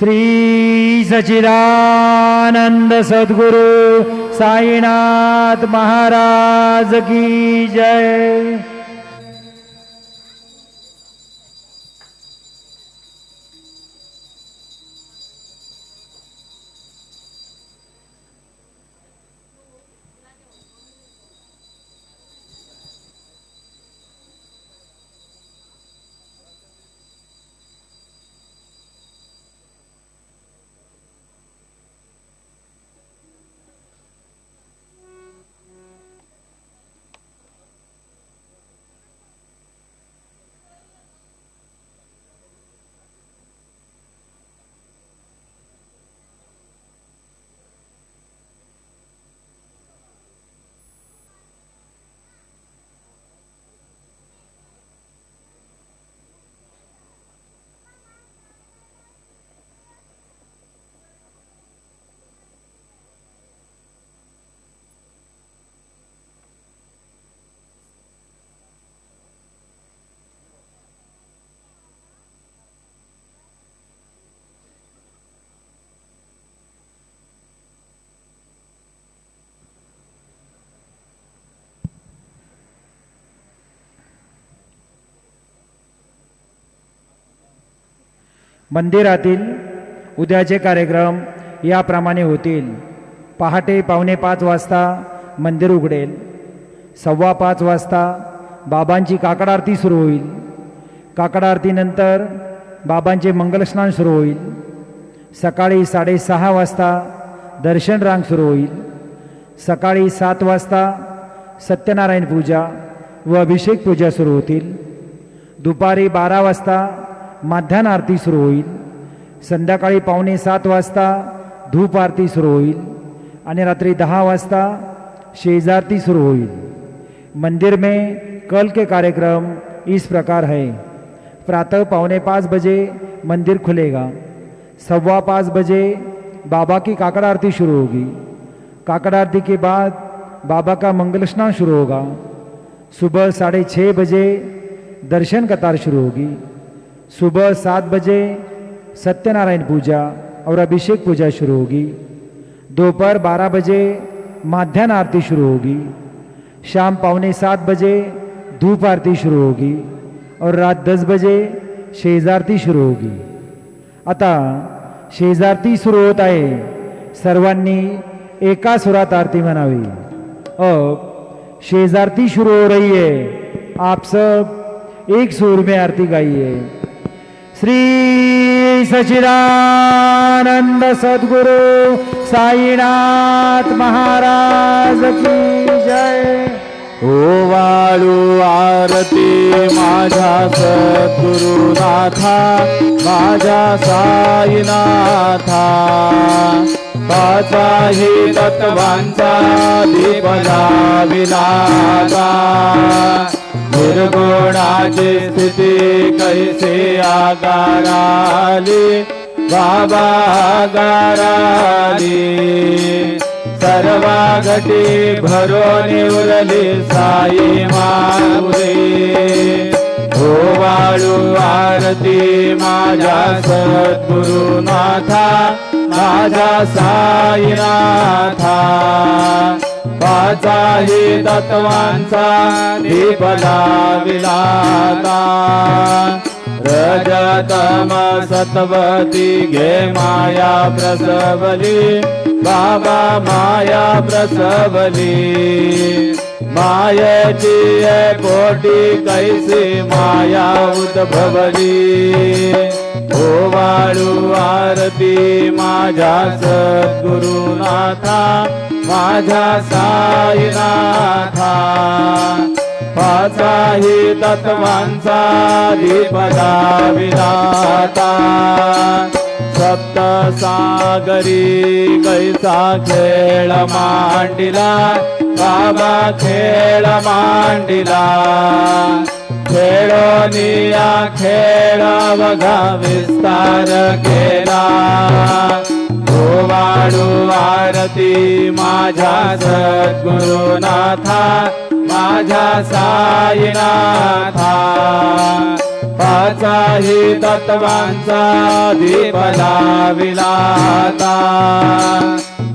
श्री सच्चिदानंद सद्गुरु साईनाथ महाराज की जय। मंदिरातील उद्याचे कार्यक्रम याप्रमाणे होतील। पहाटे 4:45 वाजता मंदिर उघडेल। 5:15 वाजता बाबांची काकड आरती सुरू होईल। काकड आरतीनंतर बाबांचे मंगलस्नान सुरू होईल। सकाळी 6:30 वाजता दर्शन रांग सुरू होईल। सकाळी 7 वाजता सत्यनारायण पूजा व अभिषेक पूजा सुरू होतील। दुपारी 12 वाजता माध्यान्ह आरती सुरू होईल। संध्याकाळी 6:45 वाजता धूप आरती सुरू होईल आणि रात्रि 10 वाजता शेजारती सुरू होईल। मंदिर में कल के कार्यक्रम इस प्रकार है। प्रातः 4:45 बजे मंदिर खुलेगा। 5:15 बजे बाबा की काकड़ आरती शुरू होगी। काकड़ आरती के बाद बाबा का मंगल स्नान शुरू होगा। सुबह 6:30 बजे दर्शन कतार शुरू होगी। सुबह 7 बजे सत्यनारायण पूजा और अभिषेक पूजा शुरू होगी। दोपहर 12 बजे माध्यान्ह आरती शुरू होगी। शाम 6:45 बजे धूप आरती शुरू होगी और रात 10 बजे शेजारती शुरू होगी। आता शेजारती सुरू होत आहे। सर्वांनी एका सुरात आरती म्हणावी। अब शेजारती शुरू हो रही है। आप सब एक सुर में आरती गाइए। श्री सच्चिदानंद सद्गुरु साईनाथ महाराज की जय। ओवाळू आरती माझ्या सद्गुरुनाथा, माझ्या साईनाथा। पाचाही तत्वांचा दीप लाविलाता। निर्गुणाची स्थिती कैसे आगाराली, बाबा आगाराली। सर्वा घटी भरून उरली साई माऊली। ओवाळू आरती माझ्या सद्गुरुनाथा, माझ्या साईनाथा। पाचाही तत्वांचा दीप लाविलाता। रजतम सत्वती घे माया प्रसवली, बाबा माया प्रसवली। मायेची पोटी कैसी माया उद्भवली। ओवाळू आरती माझ्या सद्गुरुनाथा, माझ्या साईनाथा। पाचाही तत्वांचा दीप लाविलाता। सप्त सागरी कैसा खेळ मांडिला, बाबा खेळ मांडिला। खेळोनिया खेळ बघा विस्तार केला। ओवाळू आरती माझ्या सद्गुरुनाथा, माझ्या साईनाथा। पाचाही तत्वांचा दीप लाविला आता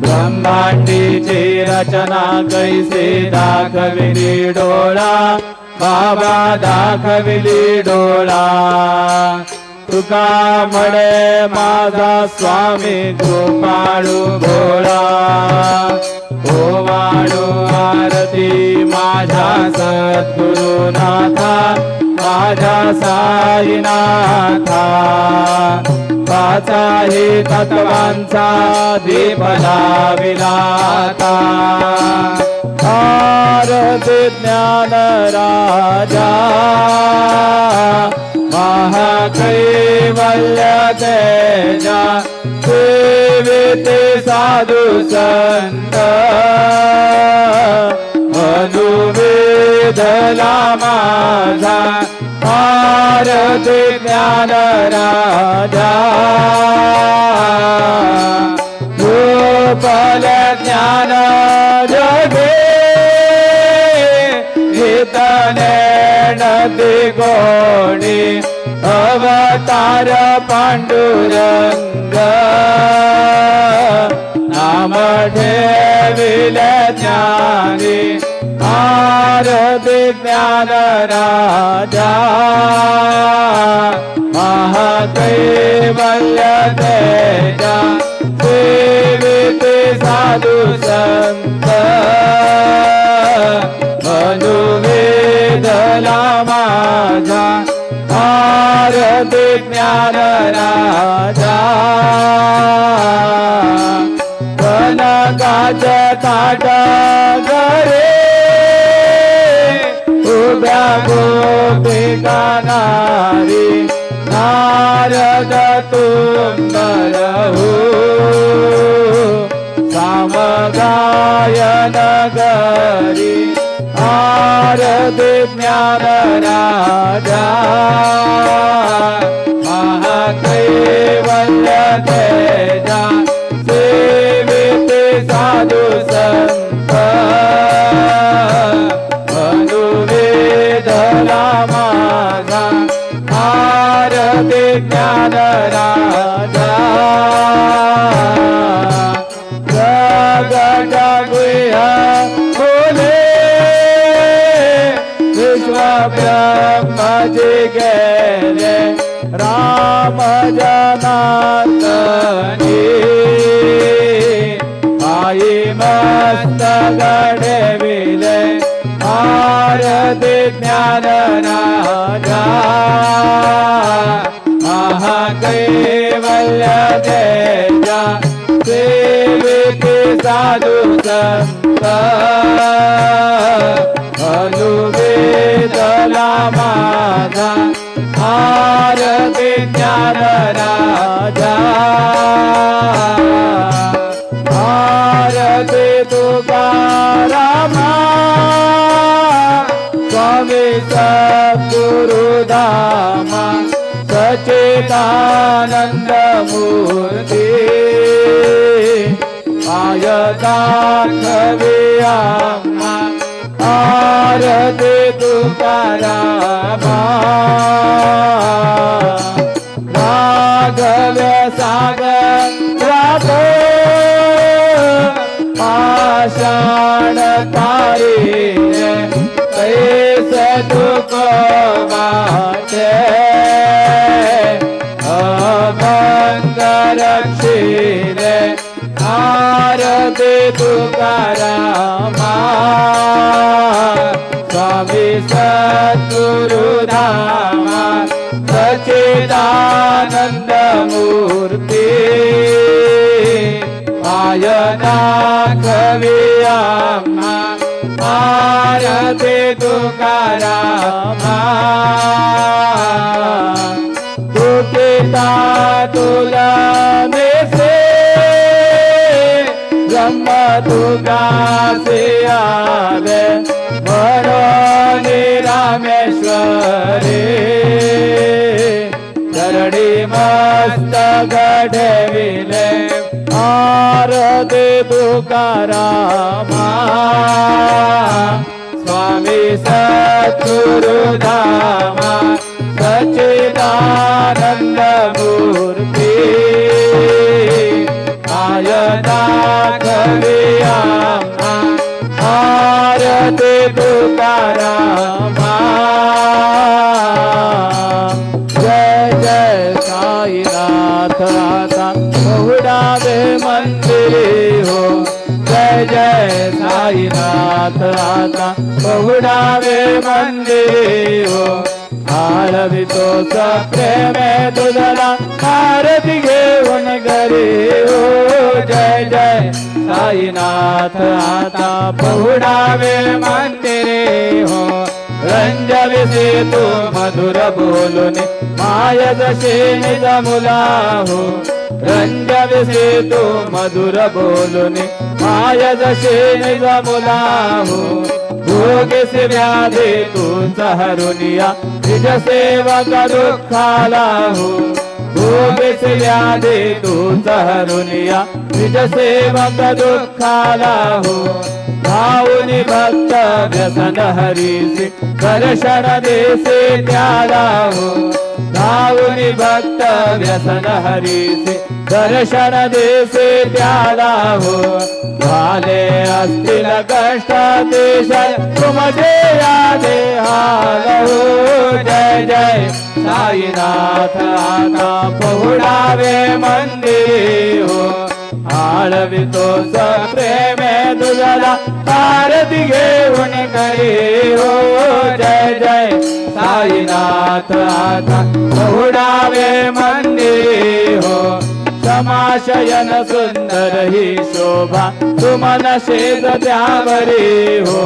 ब्रह्मांडीची रचना कैसे दाखविली डोळा बाबा दाखविली डोळा तुका म्हणे माझा स्वामी कृपाळू भोळा ओवाळू आरती माझ्या सद्गुरुनाथा माझ्या साईनाथा पाचाही तत्वांचा दीप लाविला आता आरती ज्ञान राजा महाकैवल्य तेजा सेविते साधु संत अनुवेदला माझा आरती ज्ञान राजा गोपाल ज्ञान जगे हितने नदी गोणी अवतार पांडुरंग नाम ठेविले ज्ञानी आरती ज्ञान राजा महाकैवल्य तेजा सेविते साधु संत अनुवेदला माझा आरती ज्ञान राजा कनकाचे ताट घरे उभ्या गोपिका नारी नारद तुंबरहू सामगायन गरी आरती ज्ञान राजा महाकैवल्य तेजा सेविते साधु संत अनुवेदला माझा आरती ज्ञान राजा प्रगट गुह्य बोले विश्व ब्रह्मजी गेले राम जनार्दनी आई मस्त गडविले आरती ज्ञान राजा महाकैवल्य तेजा सेविते साधु संत अनुवेदला माझा आरती ज्ञान राजा आरती तुकारामा स्वामी सद्गुरुधामा सच्चिदानंद मूर्ती आयताक्षवियामा आरती तुकारामा राघव सागर पाषाण तारीने कैसे तुक वाटे अमंग रक्षिले आरती तुकारामा स्वामी सद्गुरुधामा सच्चिदानंद मूर्ती आयना कवियामा आरती तुकारामा तुकिता तुला से ब्रह्म तुका से आवे म्हणून रामेश्वरी चरणी मस्त घडविले आरती तुकारामा स्वामी सद्गुरुधामा सच्चिदानंद मूर्ती माय दाखविया आरती तुकारामा जय जय साईनाथ आता बहुडावे मंदिरी हो जय जय साईनाथ आता बहुडावे मंदिरी हो आळवितो प्रेमे तुझला आरती घेऊन घरी हो जय जय साईनाथ आता बहुडावे मंदिरे हो रंजविसे तू मधुर बोलून माय जसे निज मुला हो रंजविसे तू मधुर बोलून माय जसे निज मुला हो भोगेसे व्याधे तूच हरुनिया निज सेवक दुःखाला हो भोगेसे व्याधे तूच हरुनिया निज सेवक दुःखाला हो भाऊनी भक्त व्यसन हरीसे दर्शन देसे त्याला हो भाऊनी भक्त व्यसन हरीसे दर्शन देसे त्याला हो झाले असतील कष्ट देश तुमचे यादे हाल हो जय जय साईनाथ आता बहुडावे मंदिरे हो आळवितो प्रेमे तुझला आरती घेऊन घरी हो जय जय साईनाथ आता बहुडावे मंदिरे हो समाशयन सुंदर ही शोभा तुमन शेज त्यावरी हो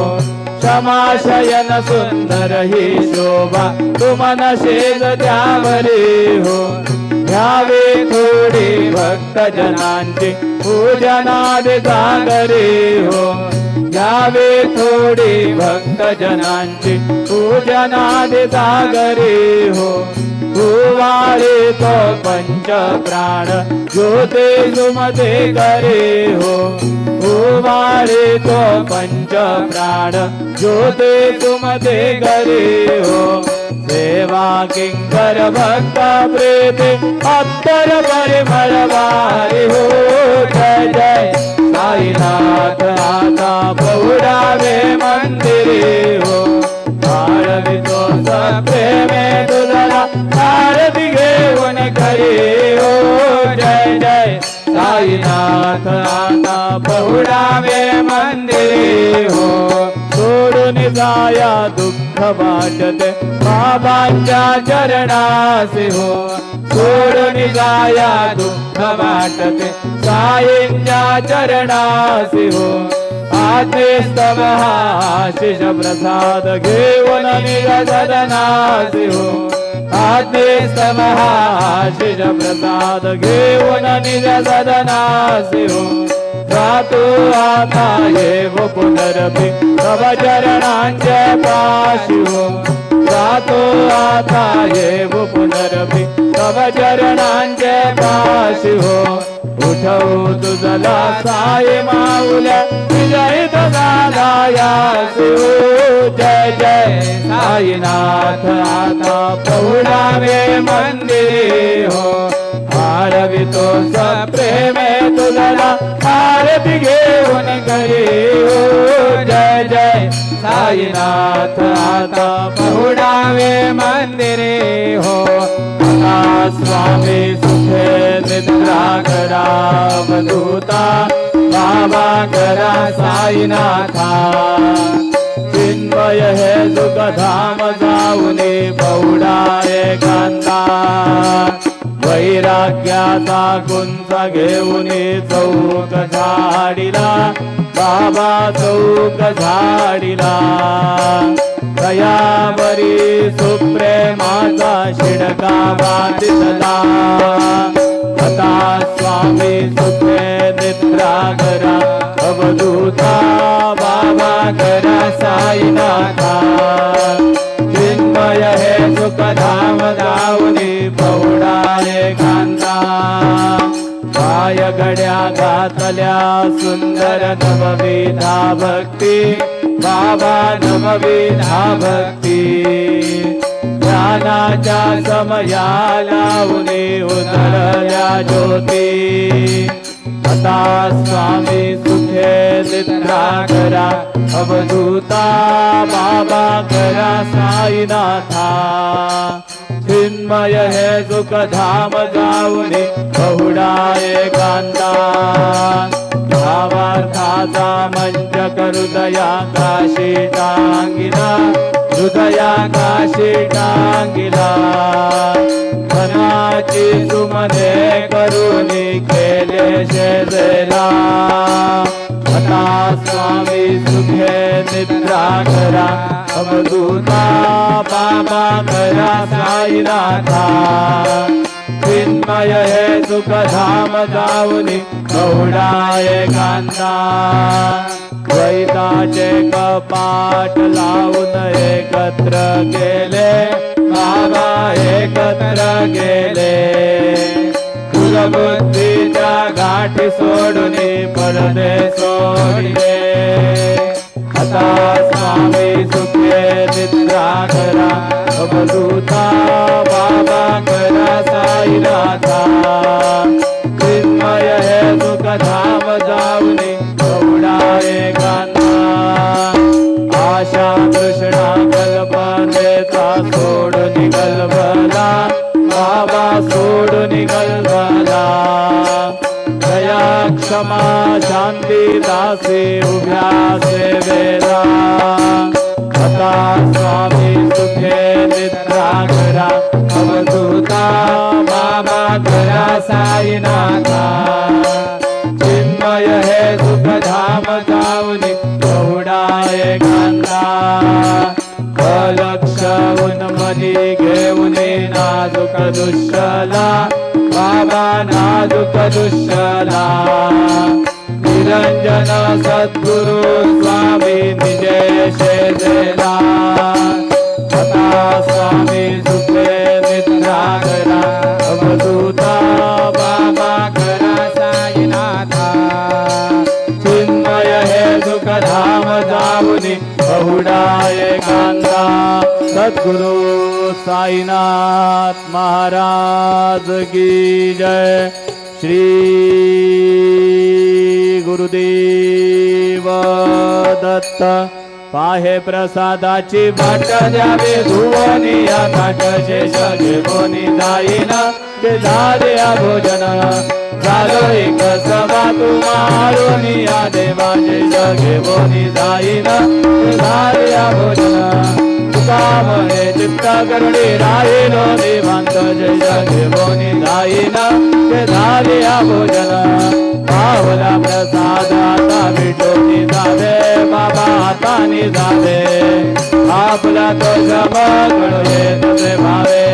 समाशयन सुंदर ही शोभा तुमन शेज त्यावरी हो घ्यावे थोडी भक्त जनांची पूजनादि जागरे हो घ्यावे थोडी भक्त जनांची पूजनादि जागरे हो भुवाळे तो पंच प्राण ज्योते सुमते करे हो भुवाळे तो पंच प्राण ज्योते सुमते करे हो सेवा किंकर भक्त प्रेते अत्तर परिमळ वारी हो जय जय साईनाथ आता बहुडावे मंदिरे हो आळवितो प्रेमे तुझला आरती घेऊन घरी हो जय जय साईनाथ आता बहुडावे मंदिरे हो सोडून जाया दुःख वाटते बाबांच्या चरणासी हो सोडून जाया दुःख वाटते साईंच्या चरणासी हो आदेस्तव आशिष प्रसाद घेऊन निज सदनासी हो आदेस्तव आशिष प्रसाद घेऊन निज सदनासी हो जातो आता येव पुनरपि तव चरणांचे पाशी हो जातो आता येव पुनरपि तव चरणांचे पाशी हो उठव तुझला साई माऊल्या विजयित झालायासी हो जय जय साईनाथ आता बहुडावे मंदिरे हो आळवितो प्रेमे तुझला आरती घेऊन घरी हो जय जय साईनाथ आता बहुडावे मंदिरे हो आता स्वामी सुखे निद्रा करा वधूता बाबा करा साईनाथा चिन्मय हे सुखधाम जाऊने बहुडा एकांता वैराग्याचा कुंच घेऊन चौक झाडिला बाबा चौक झाडिला दयावरी सुप्रेमाचा शिडका बांधितला आता स्वामी सुखे निद्रा करा अवधूता बाबा करा साईनाथा चिन्मय हे सुखधाम जाऊनी बहुडा एकांता पाय गड्या घातल्या सुंदर नवविधा भक्ती बाबा नवविधा भक्ती ज्ञानाच्या समया लावणे उजळल्या ज्योती आता स्वामी सुखे निद्रा करा अवधूता बाबा करा साईनाथा चिन्मय हे सुख धाम जाऊनी बहुडा एकांता भावार्थाचा मंचक हृदया काशी टांगिला हृदया काशी टांगिला धनाची सुमने करुणी केले शेजेला आता स्वामी सुखे निद्रा करा अवधूता बाबा करा साईनाथा चिन्मय हे सुख धाम जाऊनी बहुडा एकांता द्वैताचे कपाट लावून एकत्र गेले बाबा एकत्र गेले कुलबुद्धीच्या गाठी सोडून पडदे सोडले आता स्वामी सुखे निद्रा करा अवधूता बाबा करा साईनाथा चिन्मय हे सुख धाम जाऊनी बहुडा एकांता आशा तृष्णा कल्पनेचा सोडून गलबला बाबा सोडून गलबला दया क्षमा शांती दासी उभ्या सेवेला आता स्वामी सुखे निद्रा करा अवधूता बाबा करा साईनाथा चिन्मय हे सुख धाम जाऊनी बहुडा एकांता अलक्ष उन्मनी घेऊन नाजुक दुष्यला बाबा नाजुक दुष्यला निरंजन सद्गुरु स्वामी निजे शेजेला आता स्वामी सुखे निद्रा करा अवधूता बाबा करा साईनाथा चिन्मय हे सुख धाम जाऊनी बहुडा एकांता सद्गुरु साईनाथ महाराज की जय श्री गुरुदेव दत्त पाहे प्रसादाची वाट द्यावे धुवनी या काट शेष घेऊनी जाईना ते झाले भोजन झालो एक सभा तुम्हारून या देवाचे घेऊनी जाईना ते झाले भोजन तुका म्हणे चित्त करुणी राहिलो देवांत जय घेऊनी जाईना ते झाले भोजन पावला प्रसाद आता भेटून जावे बाबा हाताने जावे आपला तो समगळ येत ते भावे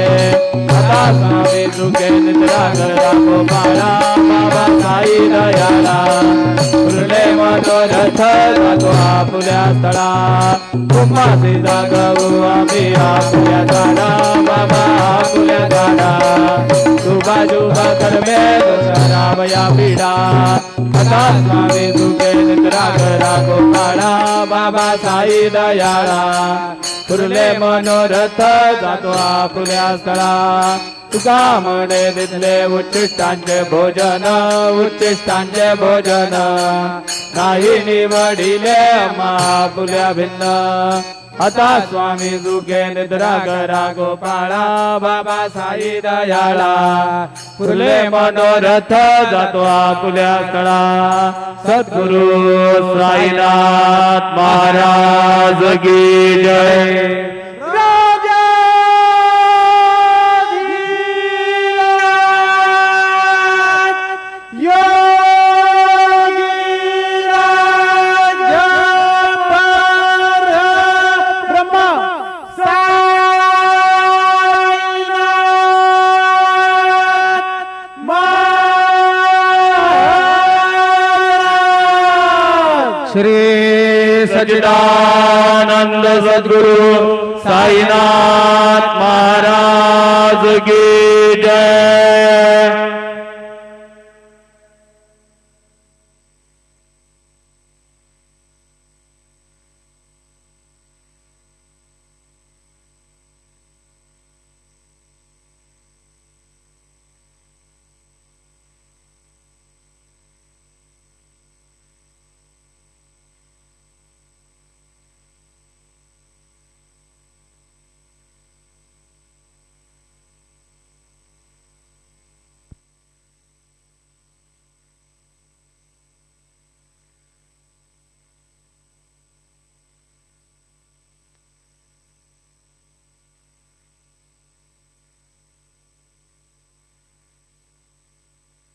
आता स्वामी सुखे निद्रा करा गोपाळा बाबा साई दयाला फुले मनोरथ जातो आपल्या स्थळा उपासी जागवू आम्ही आपल्या झाडा बाबा आपल्या झाडा शुभा शुभा कर्मे दर्शनावया पीडा आता स्वामी सुखे निद्रा करा गोपाळा बाबा साई दयाळा फुले मनोरथ जातो आपल्या स्थळा तुका म्हणे दिसले उच्चिष्टांचे भोजन उच्चिष्टांचे भोजन नाही निवडिले आपुल्या भिन्न आता स्वामी सुखे निद्रा करा गोपाळा बाबा साई दयाळा फुले मनोरथ जातो आपुल्या स्थळा सद्गुरु साईनाथ महाराज की जय श्री सच्चिदानंद सद्गुरु साईनाथ महाराज की जय।